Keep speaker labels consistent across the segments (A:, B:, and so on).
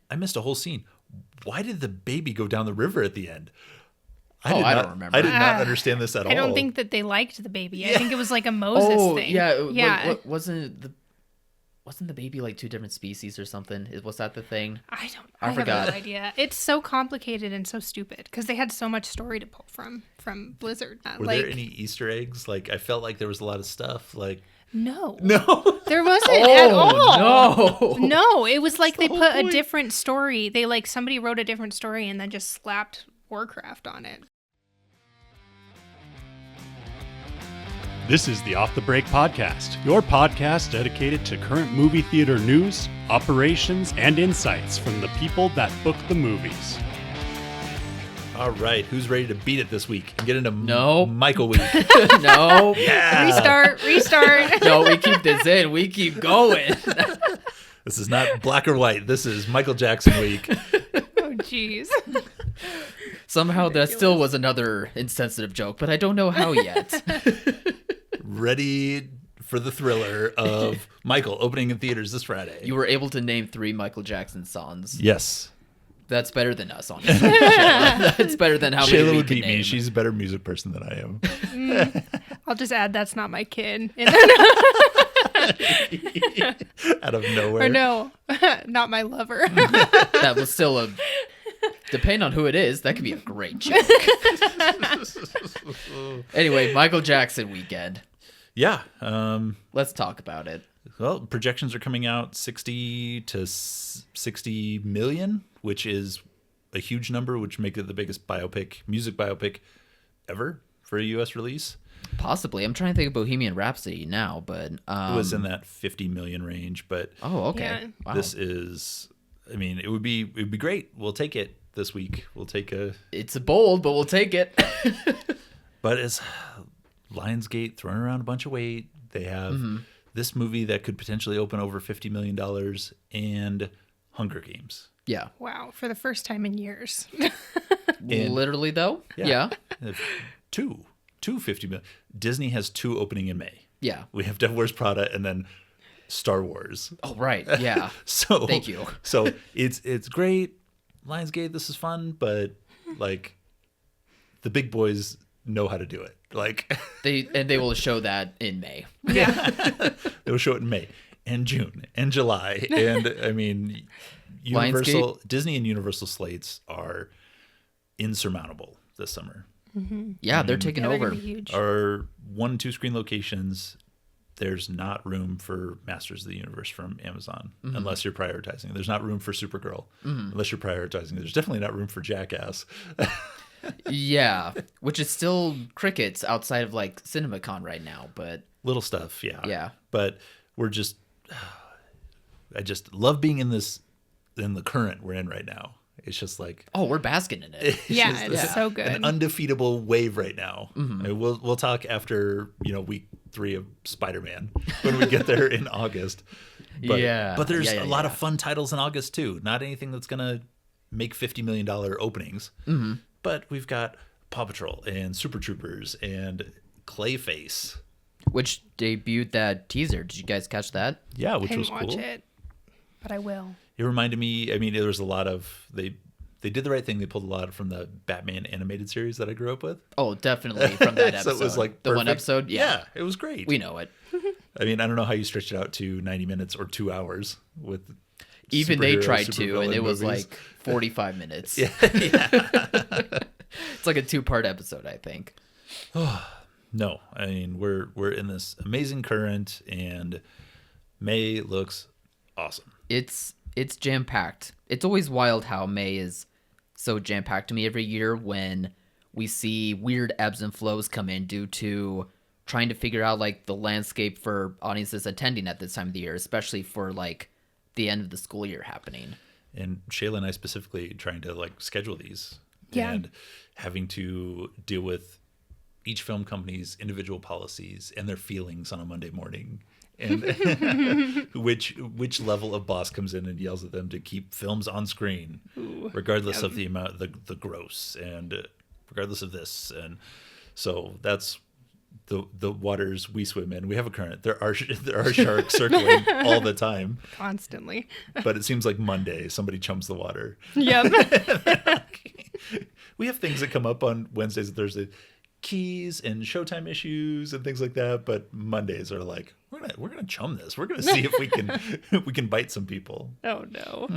A: I missed a whole scene. Why did the baby go down the river at the end?
B: I don't remember.
A: I did not understand this at all.
C: I don't think that they liked the baby. I think it was like a Moses thing.
B: Yeah. Wasn't the baby like 2 different species or something? Was that the thing?
C: I
B: forgot.
C: have no idea. It's so complicated and so stupid because they had so much story to pull from Blizzard.
A: Were there any Easter eggs? Like, I felt like there was a lot of stuff. Like,
C: no,
A: there
C: wasn't at all.
B: No,
C: it was like they put a different story. They somebody wrote a different story and then just slapped Warcraft on it.
D: This is the Off the Break Podcast, your podcast dedicated to current movie theater news, operations, and insights from the people that book the movies.
A: All right, who's ready to beat it this week and get into
B: No.
A: Michael week?
B: No.
A: Yeah.
C: Restart.
B: No, we keep this in. We keep going.
A: This is not black or white. This is Michael Jackson week.
C: Oh, jeez.
B: Somehow that still was another insensitive joke, but I don't know how yet.
A: Ready for the thriller of Michael opening in theaters this Friday.
B: You were able to name 3 Michael Jackson songs.
A: Yes.
B: That's better than us, honestly. Shayla. That's better than how many
A: Shayla
B: we
A: would
B: can
A: beat me.
B: name.
A: She's a better music person than I am.
C: I'll just add that's not my kid.
A: Out of nowhere.
C: Or no, not my lover.
B: That was still depending on who it is, that could be a great joke. Anyway, Michael Jackson weekend.
A: Yeah.
B: Let's talk about it.
A: Well, projections are coming out 60 to 60 million, which is a huge number, which makes it the biggest music biopic ever for a U.S. release.
B: Possibly. I'm trying to think of Bohemian Rhapsody now, but
A: It was in that 50 million range, but
B: okay.
C: Yeah.
B: Wow.
A: this is, I mean, it would be great. We'll take it this week. We'll take
B: It's bold, but we'll take it.
A: But it's Lionsgate throwing around a bunch of weight. They have this movie that could potentially open over $50 million and Hunger Games.
B: Yeah.
C: Wow, for the first time in years.
B: Literally, though? Yeah.
A: Two 50 million. Disney has 2 opening in May.
B: Yeah.
A: We have Devil Wears Prada and then Star Wars.
B: Oh, right. Yeah.
A: So
B: thank you.
A: So it's great. Lionsgate, this is fun, but like the big boys know how to do it. Like
B: they will show that in May.
C: Yeah.
A: they will show it in May and June and July. And I mean, Disney and Universal slates are insurmountable this summer.
B: Yeah, they're taking
C: they're
B: over.
C: gonna be huge.
A: Our 1 and 2 screen locations, there's not room for Masters of the Universe from Amazon unless you're prioritizing. There's not room for Supergirl unless you're prioritizing. There's definitely not room for Jackass.
B: Yeah, which is still crickets outside of like CinemaCon right now, but
A: Little stuff, yeah.
B: Yeah.
A: But I just love being in the current we're in right now. It's just like,
B: we're basking in it.
C: Yeah, it's so good.
A: an undefeatable wave right now. I mean, we'll talk after week 3 of Spider-Man when we get there in August. But, but there's a lot of fun titles in August too. Not anything that's gonna make $50 million openings. But we've got Paw Patrol and Super Troopers and Clayface,
B: Which debuted that teaser. Did you guys catch that?
A: Yeah, which
C: I
A: was
C: didn't
A: cool.
C: watch it, but I will.
A: It reminded me. I mean, there was a lot of they did the right thing. They pulled a lot from the Batman animated series that I grew up with.
B: Oh, definitely from that
A: So
B: episode.
A: it was like
B: the one
A: perfect.
B: episode.
A: Yeah, it was great.
B: We know it.
A: I mean, I don't know how you stretched it out to 90 minutes or 2 hours with.
B: Even they
A: superhero,
B: tried to, and
A: supervillain
B: it was
A: movies.
B: like 45 minutes.
A: Yeah.
B: It's like a 2-part episode, I think.
A: No, I mean we're in this amazing current, and May looks awesome.
B: It's jam-packed. It's always wild how May is so jam-packed to me every year when we see weird ebbs and flows come in due to trying to figure out like the landscape for audiences attending at this time of the year, especially for like the end of the school year happening.
A: And Shayla and I specifically trying to like schedule these
C: Yeah.
A: and having to deal with each film company's individual policies and their feelings on a Monday morning, and which level of boss comes in and yells at them to keep films on screen, regardless of the amount, the gross, and regardless of this. And so that's the waters we swim in. We have a current. There are sharks circling all the time,
C: constantly.
A: But it seems like Monday somebody chums the water.
C: Yep.
A: We have things that come up on Wednesdays and Thursdays, keys and showtime issues and things like that. But Mondays are like, we're gonna chum this. We're gonna see if we can bite some people.
C: Oh no.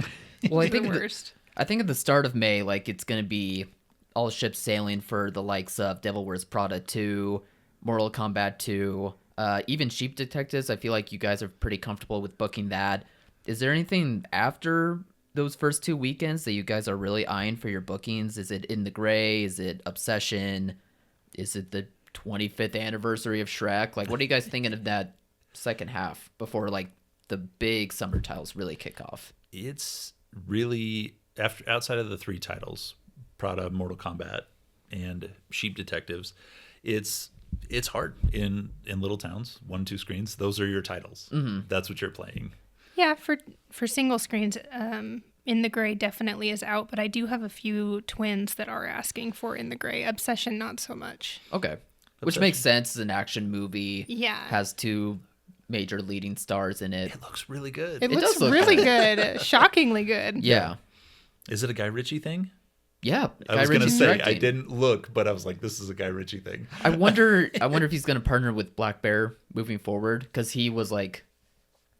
B: Well, I
C: the
B: think
C: worst.
B: I think at the start of May, like it's gonna be all ships sailing for the likes of Devil Wears Prada 2, Mortal Kombat 2, even Sheep Detectives. I feel like you guys are pretty comfortable with booking that. Is there anything after those first 2 weekends that you guys are really eyeing for your bookings? Is it In the Gray? Is it Obsession? Is it the 25th anniversary of Shrek? Like, what are you guys thinking of that second half before like the big summer titles really kick off?
A: It's really outside of the 3 titles, Prada, Mortal Kombat, and Sheep Detectives. It's hard in little towns, 1-2 screens. Those are your titles. Mm-hmm. That's what you're playing.
C: Yeah, for single screens, In the Gray definitely is out, but I do have a few twins that are asking for In the Gray. Obsession, not so much.
B: Okay. Which makes sense. It's an action movie.
C: Yeah.
B: Has 2 major leading stars in it.
A: It looks really good.
C: It looks really good. Shockingly good.
B: Yeah.
A: Is it a Guy Ritchie thing?
B: Yeah.
A: I was going to say, I didn't look, but I was like, this is a Guy Ritchie thing.
B: I wonder if he's going to partner with Black Bear moving forward, because he was like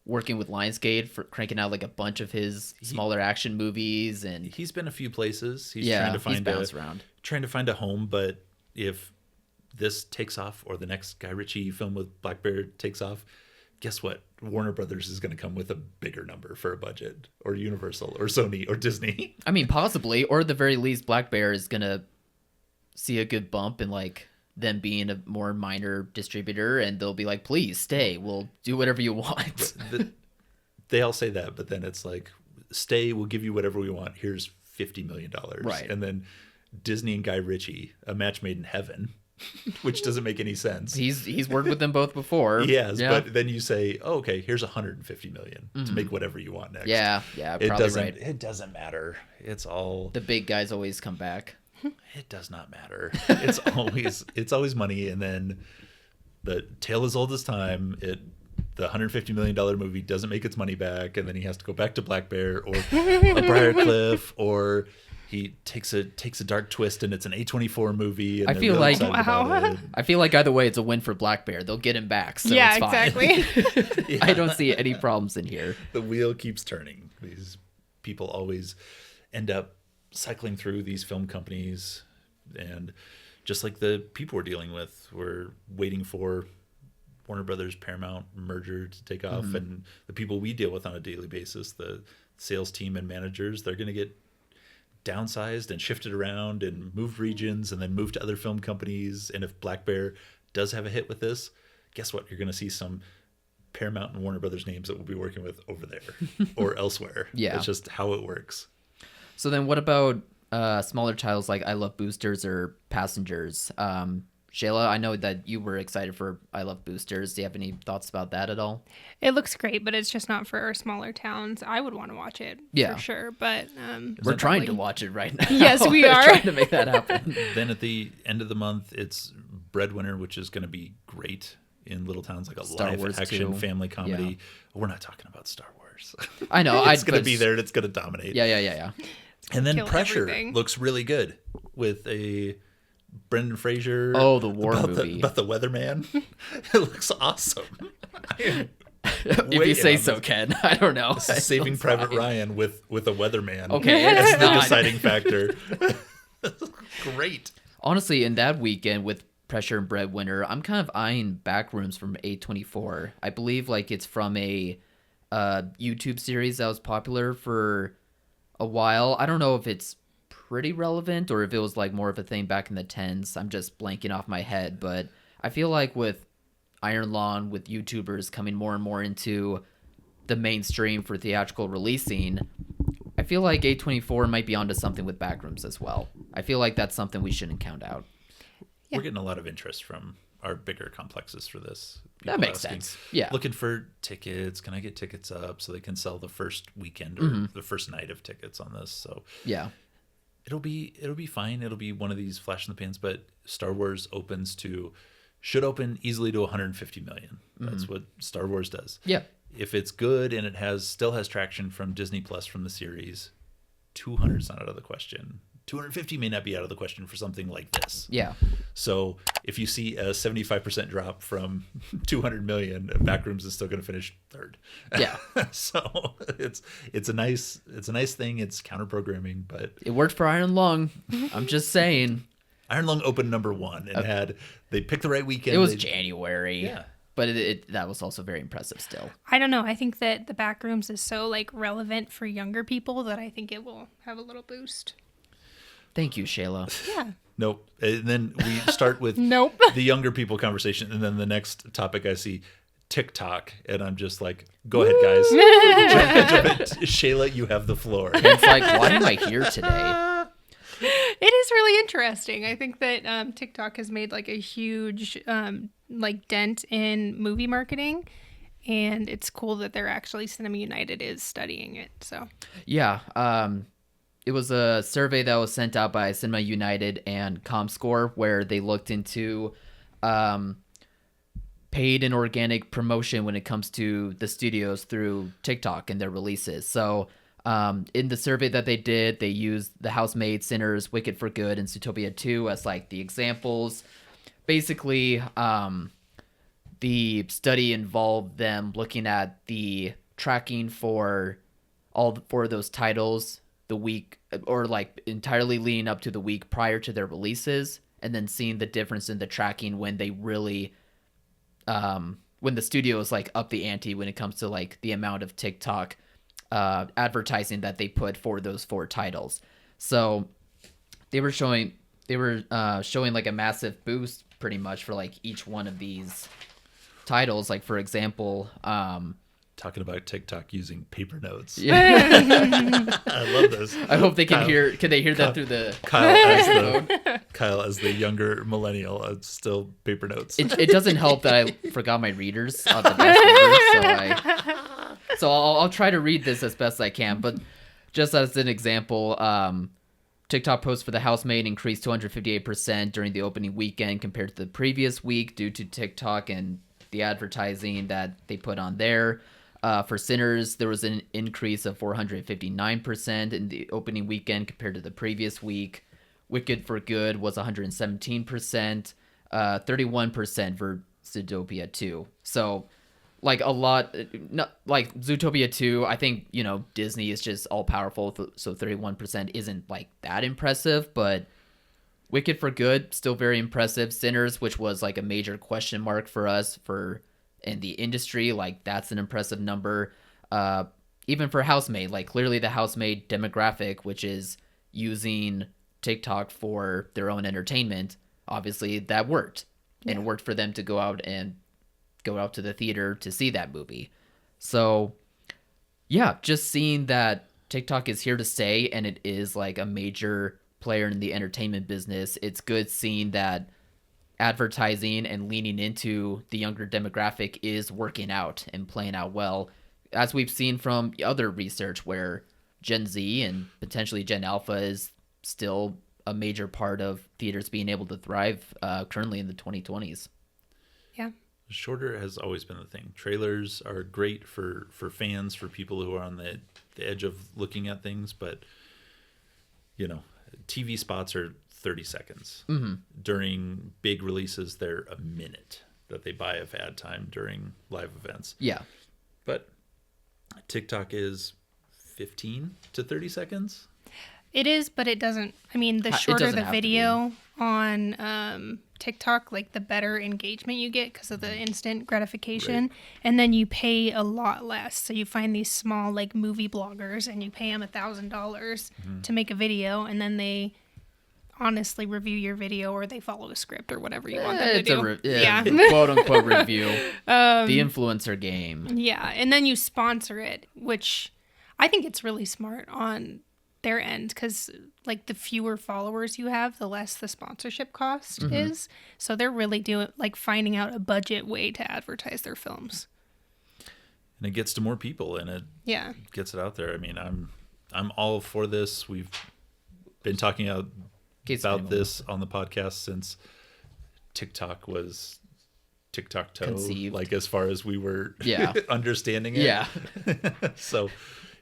B: working with Lionsgate for cranking out like a bunch of his smaller action movies, and
A: he's been a few places. He's trying to find a home, but if this takes off or the next Guy Ritchie film with Black Bear takes off, guess what? Warner Brothers is going to come with a bigger number for a budget, or Universal or Sony or Disney.
B: I mean, possibly, or at the very least, Black Bear is going to see a good bump in like them being a more minor distributor, and they'll be like, please stay. We'll do whatever you want.
A: They all say that, but then it's like, stay, we'll give you whatever we want. Here's $50 million.
B: Right.
A: And then Disney and Guy Ritchie, a match made in heaven. Which doesn't make any sense.
B: He's worked with them both before.
A: Yes, yeah. But then you say, oh, okay, here's $150 million to make whatever you want next.
B: Yeah, probably right.
A: It doesn't matter. It's all
B: the big guys always come back.
A: It does not matter. It's always money, and then the tale as old as time. The $150 million movie doesn't make its money back, and then he has to go back to Black Bear or a Briarcliff, or he takes a dark twist and it's an A24 movie. And
B: I feel like I feel like either way it's a win for Black Bear. They'll get him back. So
C: yeah,
B: it's fine.
C: exactly.
B: Yeah. I don't see any problems in here.
A: The wheel keeps turning. These people always end up cycling through these film companies, and just like the people we're dealing with, we're waiting for Warner Brothers Paramount merger to take off, and the people we deal with on a daily basis, the sales team and managers, they're going to get downsized and shifted around and moved regions and then moved to other film companies. And if Black Bear does have a hit with this, guess what? You're going to see some Paramount and Warner Brothers names that we'll be working with over there or elsewhere.
B: Yeah.
A: It's just how it works.
B: So then what about smaller titles like I Love Boosters or Passengers? Shayla, I know that you were excited for I Love Boosters. Do you have any thoughts about that at all?
C: It looks great, but it's just not for our smaller towns. I would want to watch it for sure, but
B: we're trying to watch it right now.
C: Yes, we are
B: trying to make that happen.
A: Then at the end of the month, it's Breadwinner, which is going to be great in little towns, like a
B: Star
A: live
B: Wars
A: action
B: 2.
A: family comedy.
B: Yeah.
A: We're not talking about Star Wars.
B: I know.
A: It's going to be there and it's going to dominate.
B: Yeah.
A: And then
C: Kill
A: Pressure
C: everything.
A: looks really good with a Brendan Fraser.
B: Oh, the war movie.
A: About the weatherman. It looks awesome.
B: If you say so, Ken. I don't know.
A: This is Saving Private Ryan with a weatherman.
B: Okay,
A: That's
B: it's
A: the
B: not.
A: deciding factor. Great.
B: Honestly, in that weekend with Pressure and Breadwinner, I'm kind of eyeing Backrooms from A24. I believe like it's from a YouTube series that was popular for a while. I don't know if it's pretty relevant or if it was like more of a thing back in the 10s. I'm just blanking off my head, but I feel like with Iron Lawn, with YouTubers coming more and more into the mainstream for theatrical releasing, I feel like A24 might be onto something with Backrooms as well. I feel like that's something we shouldn't count out.
C: Yeah.
A: We're getting a lot of interest from our bigger complexes for this.
B: That
A: People
B: makes
A: asking,
B: sense. Yeah.
A: Looking for tickets. Can I get tickets up so they can sell the first weekend or the first night of tickets on this? So
B: Yeah.
A: it'll be fine. It'll be one of these flash in the pans, but Star Wars opens to should open easily to 150 million. That's what Star Wars does.
B: Yeah.
A: If it's good and it still has traction from Disney Plus from the series, 200 is not out of the question. 250 may not be out of the question for something like this.
B: Yeah.
A: So if you see a 75% drop from 200 million, Backrooms is still going to finish third.
B: Yeah.
A: So it's a nice thing. It's counter programming, but
B: it worked for Iron Lung. I'm just saying.
A: Iron Lung opened number 1 and they picked the right weekend.
B: It was January.
A: Yeah.
B: But that was also very impressive still.
C: I don't know. I think that the Backrooms is so like relevant for younger people that I think it will have a little boost.
B: Thank you, Shayla.
C: Yeah.
A: Nope. And then we start with
C: Nope.
A: the younger people conversation. And then the next topic I see, TikTok. And I'm just like, go ahead, guys. Jump in. Shayla, you have the floor.
B: And it's like, why am I here today?
C: It is really interesting. I think that TikTok has made like a huge like dent in movie marketing. And it's cool that they're actually Cinema United is studying it. So
B: yeah. It was a survey that was sent out by Cinema United and ComScore where they looked into paid and organic promotion when it comes to the studios through TikTok and their releases. So in the survey that they did, they used The Housemaid, Sinners, Wicked for Good, and Zootopia 2 as like the examples. Basically, the study involved them looking at the tracking for all four of those titles the week or like entirely leading up to the week prior to their releases, and then seeing the difference in the tracking when they really when the studios like up the ante when it comes to like the amount of TikTok advertising that they put for those 4 titles. So they were showing like a massive boost pretty much for like each one of these titles. Like for example,
A: talking about TikTok using paper notes.
B: Yeah.
A: I love this.
B: I hope they can hear. Can they hear that through the
A: Kyle as the younger millennial? It's still paper notes.
B: It doesn't help that I forgot my readers on the desk over, so I'll try to read this as best I can. But just as an example, TikTok posts for The Housemaid increased 258% during the opening weekend compared to the previous week due to TikTok and the advertising that they put on there. For Sinners, there was an increase of 459% in the opening weekend compared to the previous week. Wicked for Good was 117%, 31% for Zootopia 2. So, like a lot, not like Zootopia 2, I think, you know, Disney is just all powerful, so 31% isn't like that impressive, but Wicked for Good, still very impressive. Sinners, which was like a major question mark for us in the industry, like that's an impressive number. Even for Housemaid, like clearly the Housemaid demographic, which is using TikTok for their own entertainment, obviously that worked. Yeah. And it worked for them to go out to the theater to see that movie. So yeah, just seeing that TikTok is here to stay and it is like a major player in the entertainment business, it's good seeing that advertising and leaning into the younger demographic is working out and playing out well, as we've seen from other research where Gen Z and potentially Gen Alpha is still a major part of theaters being able to thrive currently in the 2020s.
C: Yeah.
A: Shorter has always been the thing. Trailers are great for fans, for people who are on the edge of looking at things, but you know, TV spots are 30 seconds. Mm-hmm. During big releases, they're a minute that they buy of ad time during live events.
B: Yeah.
A: But TikTok is 15 to 30 seconds.
C: It is, but it doesn't. I mean, the shorter the video on TikTok, like the better engagement you get because of the instant gratification. Right. And then you pay a lot less. So you find these small like movie bloggers and you pay them $1,000 to make a video, and then they honestly review your video or they follow a script or whatever you want them to do.
B: Yeah. Quote unquote review. The influencer game.
C: Yeah. And then you sponsor it, which I think it's really smart on their end, because like the fewer followers you have, the less the sponsorship cost is. So they're really doing like finding out a budget way to advertise their films.
A: And it gets to more people and it gets it out there. I mean, I'm all for this. We've been talking about this on the podcast since TikTok was tic-tac-toe,
B: conceived.
A: like as far as we were understanding it.
B: Yeah.
A: So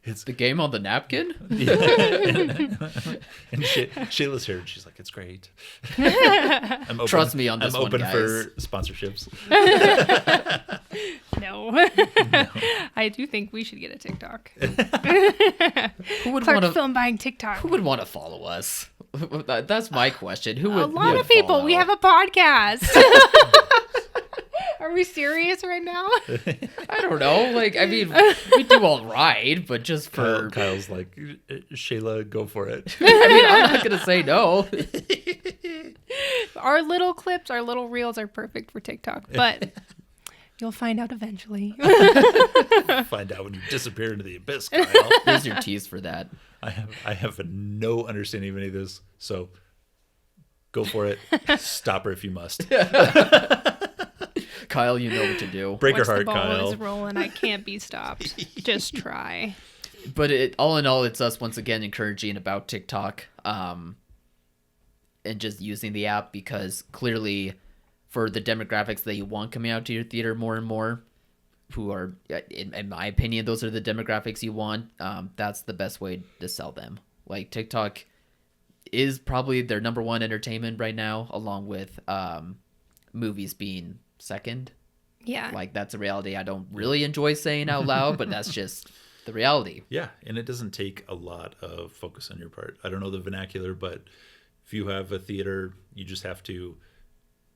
A: it's
B: the game on the napkin.
A: Yeah. And Shayla's here, and she's like, "It's great." I'm open,
B: Trust me on this
A: I'm open
B: one,
A: for
B: guys.
A: sponsorships.
C: No. I do think we should get a TikTok.
B: Who would
C: Clark
B: want to
C: Film buying TikTok.
B: Who would want to follow us? That's my question. Who would?
C: A lot of people.
B: follow?
C: We have a podcast. Are we serious right now?
B: I don't know. Like, I mean, we do all right, but just for
A: Kyle's like, Shayla, go for it.
B: I mean, I'm not gonna say no.
C: Our little clips, our little reels are perfect for TikTok, but you'll find out eventually.
A: Find out when you disappear into the abyss, Kyle.
B: Here's your tease for that.
A: I have no understanding of any of this, so go for it. Stop her if you must.
B: Kyle, you know what to do.
A: Break
C: Once
A: her
C: the
A: heart,
C: ball
A: Kyle.
C: is rolling, I can't be stopped. Just try.
B: But all in all, it's us once again encouraging about TikTok, and just using the app, because clearly, for the demographics that you want coming out to your theater more and more, who are, in my opinion, those are the demographics you want. That's the best way to sell them. Like, TikTok is probably their number one entertainment right now, along with movies being second.
C: Yeah.
B: Like, that's a reality I don't really enjoy saying out loud, but that's just the reality.
A: Yeah, and it doesn't take a lot of focus on your part. I don't know the vernacular, but if you have a theater, you just have to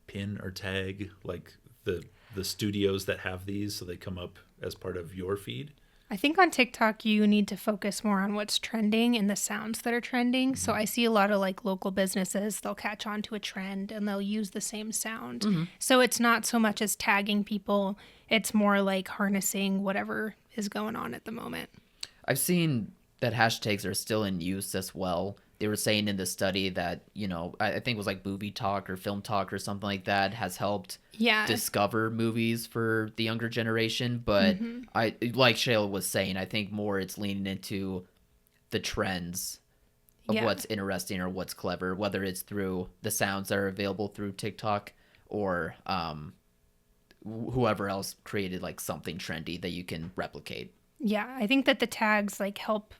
A: pin or tag like the studios that have these, so they come up as part of your feed.
C: I think on TikTok, you need to focus more on what's trending and the sounds that are trending. So I see a lot of like local businesses, they'll catch on to a trend and they'll use the same sound. Mm-hmm. So it's not so much as tagging people. It's more like harnessing whatever is going on at the moment.
B: I've seen that hashtags are still in use as well. They were saying in the study that, I think it was like movie talk or film talk or something like that has helped discover movies for the younger generation. But I, like Shayla was saying, I think more it's leaning into the trends of what's interesting or what's clever, whether it's through the sounds that are available through TikTok or whoever else created like something trendy that you can replicate.
C: Yeah, I think that the tags like help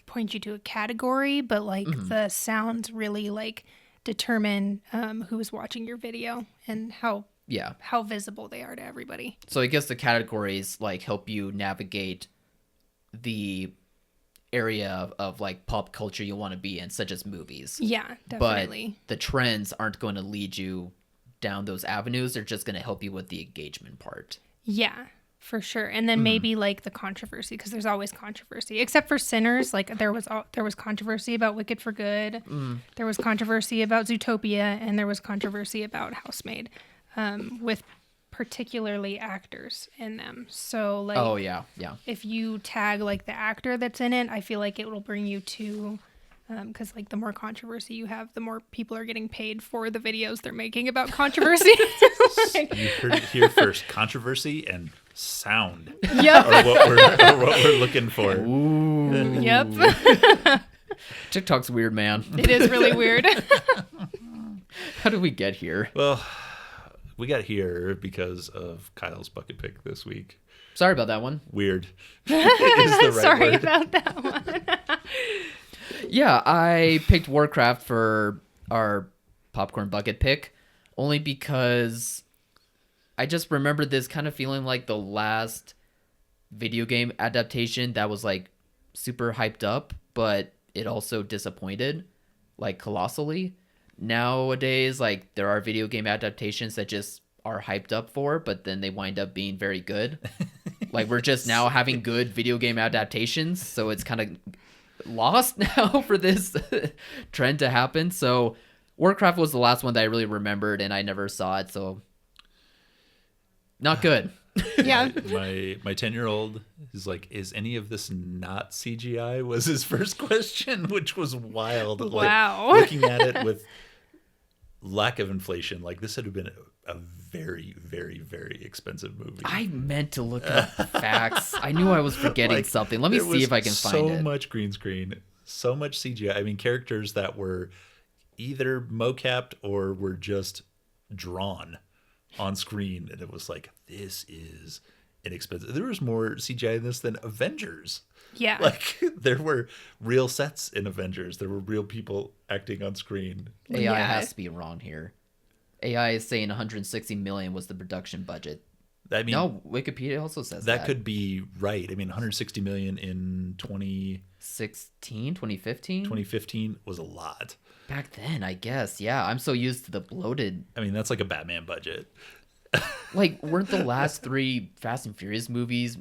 C: point you to a category, but like the sounds really like determine who is watching your video and how visible they are to everybody.
B: So I guess the categories like help you navigate the area of like pop culture you want to be in, such as movies.
C: Yeah, definitely.
B: But the trends aren't going to lead you down those avenues. They're just going to help you with the engagement part.
C: Yeah, for sure. And then maybe like the controversy, because there's always controversy, except for Sinners. Like there was controversy about Wicked for Good. There was controversy about Zootopia, and there was controversy about Housemaid, with particularly actors in them. So like,
B: oh yeah.
C: If you tag like the actor that's in it, I feel like it will bring you to, because like the more controversy you have, the more people are getting paid for the videos they're making about controversy.
A: You heard it here first. Controversy and sound.
C: Yep.
A: Or what we're looking for.
B: Ooh.
C: Yep.
B: TikTok's weird, man.
C: It is really weird.
B: How did we get here?
A: Well, we got here because of Kyle's bucket pick this week.
B: Sorry about that one.
A: Weird. Is the right
C: Sorry
A: word.
C: about that one.
B: Yeah, I picked Warcraft for our popcorn bucket pick only because I just remember this kind of feeling like the last video game adaptation that was like super hyped up, but it also disappointed like colossally. Nowadays, like there are video game adaptations that just are hyped up for, but then they wind up being very good. Like we're just now having good video game adaptations, so it's kind of lost now for this trend to happen. So Warcraft was the last one that I really remembered, and I never saw it, so not good.
C: Yeah.
A: My 10-year-old is like, is any of this not CGI? Was his first question, which was wild.
C: Wow.
A: Like, looking at it with lack of inflation, like this had been a very, very, very expensive movie.
B: I meant to look up facts. I knew I was forgetting
A: Like,
B: something. Let me
A: there
B: see if
A: was
B: I can find it.
A: So much green screen, so much CGI. I mean, characters that were either mocapped or were just drawn. on screen, and it was like, this is inexpensive. There was more CGI in this than Avengers.
C: Yeah.
A: Like, there were real sets in Avengers. There were real people acting on screen.
B: AI has to be wrong here. AI is saying 160 million was the production budget.
A: I mean,
B: no, Wikipedia also says that.
A: That could be right. I mean, 160 million in
B: 2015
A: was a lot.
B: Back then, I guess. Yeah, I'm so used to the bloated.
A: I mean, that's like a Batman budget.
B: Like, weren't the last 3 Fast and Furious movies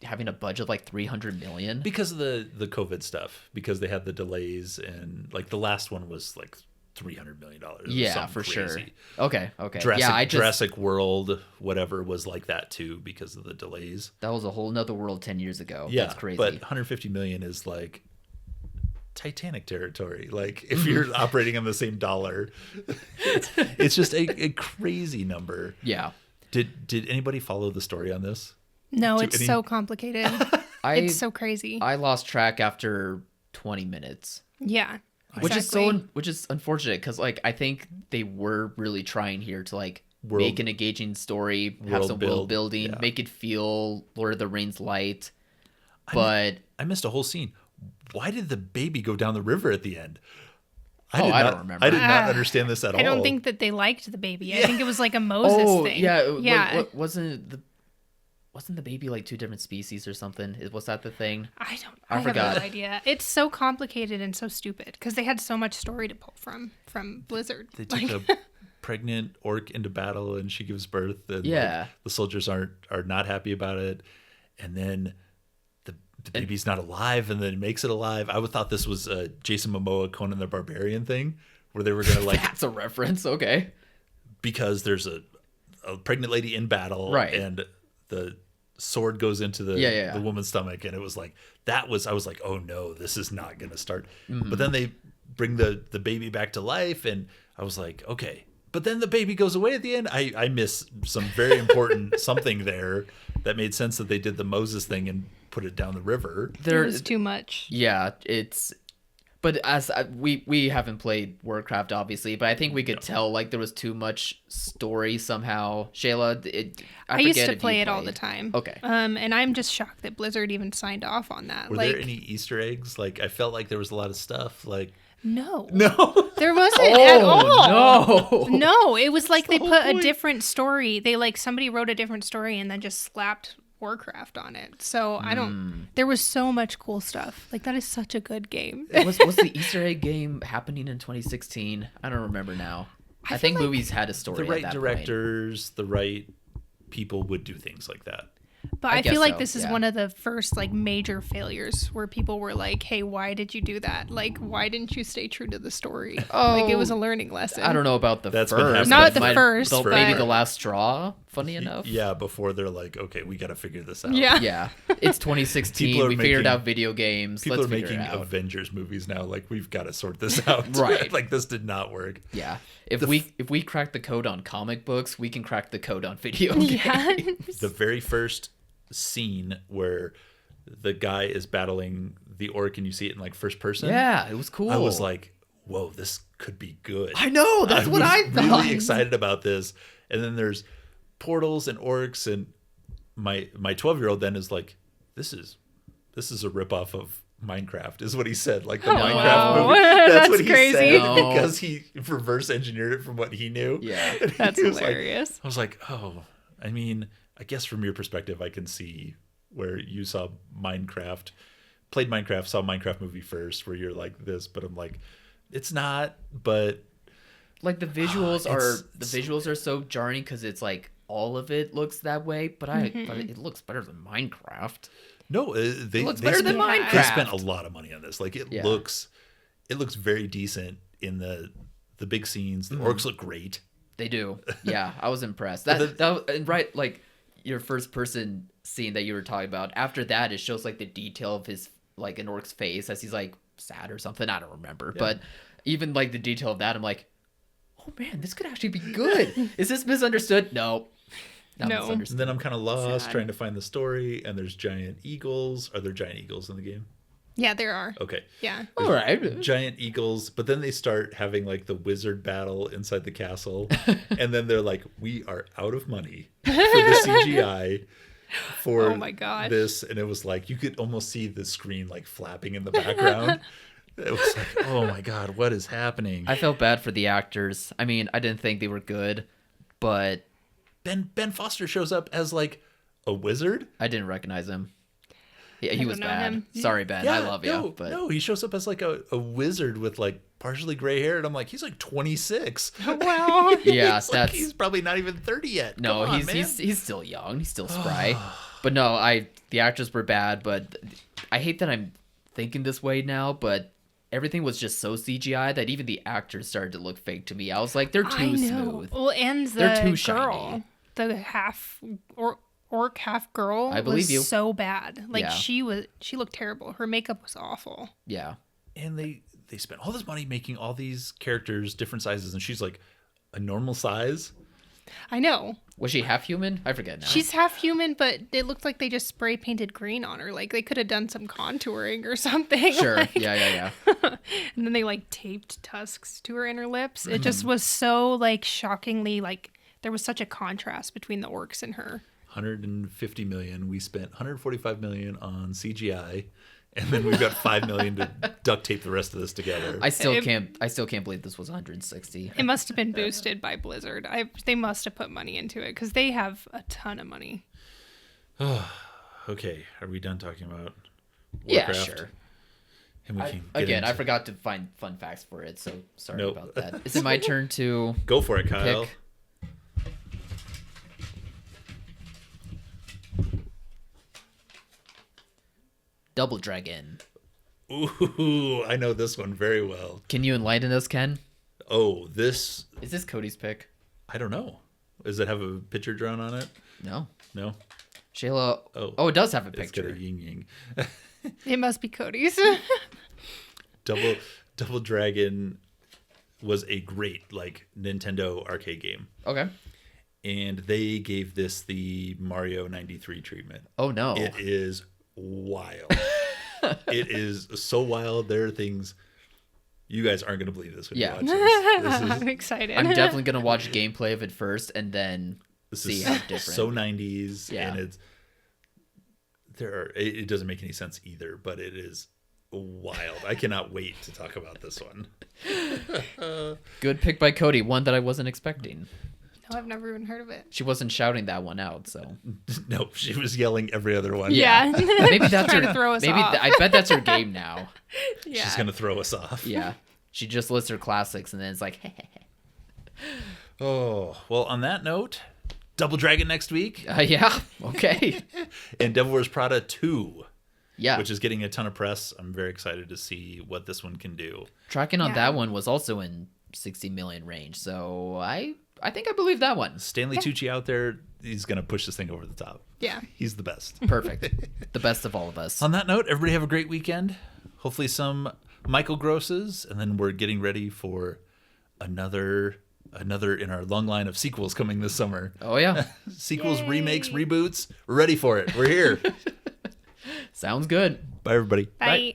B: having a budget like 300 million?
A: Because of the COVID stuff, because they had the delays, and like the last one was like $300 million.
B: Yeah, for sure. Okay.
A: Jurassic World, whatever, was like that too because of the delays.
B: That was a whole nother world 10 years ago.
A: Yeah,
B: that's crazy.
A: But 150 million is like Titanic territory. Like, if you're operating on the same dollar, it's just a crazy number.
B: Yeah.
A: Did anybody follow the story on this?
C: No, it's so complicated. It's so crazy.
B: I lost track after 20 minutes.
C: Yeah. Exactly.
B: Which is unfortunate, because like I think they were really trying here to like make an engaging story, have some world building, make it feel Lord of the Rings light. But
A: I missed a whole scene. Why did the baby go down the river at the end?
B: I don't remember.
A: I did not understand this at all.
C: I don't think that they liked the baby. I think it was like a Moses thing.
B: Yeah. Like, wasn't the baby like 2 different species or something? Was that the thing?
C: I forgot. Have no idea. It's so complicated and so stupid because they had so much story to pull from Blizzard.
A: They took a pregnant orc into battle, and she gives birth. And like, the soldiers are not happy about it, and then the baby's not alive, and then makes it alive. I would thought this was a Jason Momoa Conan the Barbarian thing, where they were gonna like
B: that's a reference, okay?
A: Because there's a pregnant lady in battle,
B: right?
A: And the sword goes into the woman's stomach, and it was like I was like, oh no, this is not gonna start. But then they bring the baby back to life, and I was like, okay. But then the baby goes away at the end. I miss some very important something there that made sense that they did the Moses thing and put it down the river.
C: There was too much.
B: Yeah, but as we haven't played Warcraft, obviously, but I think we could tell like there was too much story somehow. Shayla,
C: I used to play it all the time.
B: Okay.
C: And I'm just shocked that Blizzard even signed off on that.
A: Were there any Easter eggs? Like, I felt like there was a lot of stuff. Like,
C: no,
A: there
C: wasn't at all.
B: No,
C: it was like they put a different story. They like somebody wrote a different story and then just slapped Warcraft on it. So there was so much cool stuff. Like, that is such a good game.
B: was the Easter egg game happening in 2016? I don't remember now. I think like movies had a story.
A: The right
B: at that
A: directors, the right people would do things like that.
C: But I feel like this is one of the first like major failures where people were like, hey, why did you do that? Like, why didn't you stay true to the story? Like, it was a learning lesson.
B: I don't know about the first.
C: Not the first.
B: Maybe the last straw, funny enough.
A: Yeah, before they're like, okay, we got to figure this out.
C: Yeah.
B: It's 2016. We figured out video games.
A: People are making Avengers movies now. Like, we've got to sort this out.
B: Right.
A: Like, this did not work.
B: Yeah. If we crack the code on comic books, we can crack the code on video games.
A: The very first scene where the guy is battling the orc and you see it in like first person.
B: Yeah, it was cool.
A: I was like, whoa, this could be good.
B: I know, that's what I thought.
A: Really excited about this. And then there's portals and orcs, and my 12-year-old then is like, this is a ripoff of Minecraft, is what he said. Like the Minecraft movie. That's what he
C: crazy.
A: said because he reverse engineered it from what he knew.
B: Yeah.
C: That's hilarious.
A: Like, I was like, oh, I mean, I guess from your perspective, I can see where you saw Minecraft, played Minecraft, saw Minecraft movie first, where you're like this, but I'm like, it's not, but
B: like the visuals are so jarring because it's like all of it looks that way, but it looks better than Minecraft.
A: No,
B: it looks better than Minecraft.
A: They spent a lot of money on this. Like, it looks very decent in the big scenes. The orcs look great.
B: They do. Yeah, I was impressed. That right, like your first person scene that you were talking about. After that, it shows like the detail of his like an orc's face as he's like sad or something. I don't remember, but even like the detail of that, I'm like, oh man, this could actually be good. Is this misunderstood? No.
A: And then I'm kind of lost trying to find the story, and there's giant eagles. Are there giant eagles in the game?
C: Yeah, there are.
A: Okay.
C: Yeah.
B: All right.
A: Giant eagles, but then they start having like the wizard battle inside the castle, and then they're like, "We are out of money for the CGI for
C: Oh my gosh.
A: this," and it was like you could almost see the screen like flapping in the background. It was like, "Oh my god, what is happening?"
B: I felt bad for the actors. I mean, I didn't think they were good, but
A: Ben Foster shows up as like a wizard.
B: I didn't recognize him. Yeah, he was
C: don't know
B: bad.
C: him.
B: Sorry, Ben. I love you. But
A: no, he shows up as like a wizard with like partially gray hair, and I'm like, he's like 26.
C: Well,
B: yeah,
A: He's probably not even 30 yet.
B: No,
A: Come on,
B: he's still young. He's still spry. But no, the actors were bad. But I hate that I'm thinking this way now. But everything was just so CGI that even the actors started to look fake to me. I was like, they're too smooth.
C: Well, and
B: They're too
C: girl,
B: shiny.
C: the half orc half girl,
B: I believe
C: was
B: you.
C: so bad. Like
B: Yeah.
C: she looked terrible. Her makeup was awful.
B: Yeah.
A: And they spent all this money making all these characters different sizes, and she's like a normal size.
C: I know.
B: Was she half human? I forget now.
C: She's half human, but it looked like they just spray painted green on her. Like they could have done some contouring or something.
B: Sure.
C: Like,
B: Yeah.
C: and then they like taped tusks to her inner lips. It just was so like shockingly like there was such a contrast between the orcs and her.
A: 150 million. We spent 145 million on CGI, and then we've got 5 million to duct tape the rest of this together.
B: I still can't believe this was 160.
C: It must have been boosted by Blizzard. They must have put money into it because they have a ton of money.
A: Okay, are we done talking about Warcraft?
B: Yeah, sure.
A: And we can
B: Again, I forgot to find fun facts for it, so sorry
A: Nope.
B: about that. Is it my turn to
A: go for it, Kyle.
B: pick? Double Dragon.
A: Ooh, I know this one very well.
B: Can you enlighten us, Ken?
A: Oh, this...
B: Is this Cody's pick?
A: I don't know. Does it have a picture drawn on it?
B: No.
A: No?
B: Shayla.
A: Oh.
B: Oh, it does have a
A: It's got
B: picture.
A: a yin-yang.
C: It must be Cody's.
A: Double Dragon was a great like Nintendo arcade game,
B: Okay.
A: and they gave this the Mario 93 treatment.
B: Oh no.
A: It is wild. It is so wild. There are things you guys aren't going to believe this when
B: Yeah.
A: you watch this.
C: I'm excited.
B: I'm definitely gonna watch gameplay of it first and then
A: This
B: see
A: is
B: how different.
A: so 90s,
B: Yeah.
A: and it doesn't make any sense either, but it is wild. I cannot wait to talk about this one.
B: Good pick by Cody. One that I wasn't expecting.
C: No, I've never even heard of it.
B: She wasn't shouting that one out, so
A: Nope, she was yelling every other one.
C: Yeah.
B: maybe that's
C: Trying
B: her.
C: to throw us
B: maybe
C: off.
B: I bet that's her game now.
C: Yeah.
A: She's going to throw us off.
B: Yeah. She just lists her classics and then it's like,
A: Oh, well, on that note, Double Dragon next week,
B: yeah, okay,
A: and Devil Wears Prada 2,
B: yeah.
A: which is getting a ton of press. I'm very excited to see what this one can do.
B: Tracking on
C: Yeah.
B: that one was also in 60 million range, so I think I believe that one.
A: Stanley Tucci out there, he's going to push this thing over the top.
C: Yeah.
A: He's the best.
B: Perfect, the best of all of us.
A: On that note, everybody have a great weekend. Hopefully some Michael Grosses, and then we're getting ready for another in our long line of sequels coming this summer.
B: Oh yeah,
A: Sequels,
C: Yay.
A: remakes, reboots. We're ready for it. We're here.
B: sounds good.
A: Bye, everybody.
C: Bye.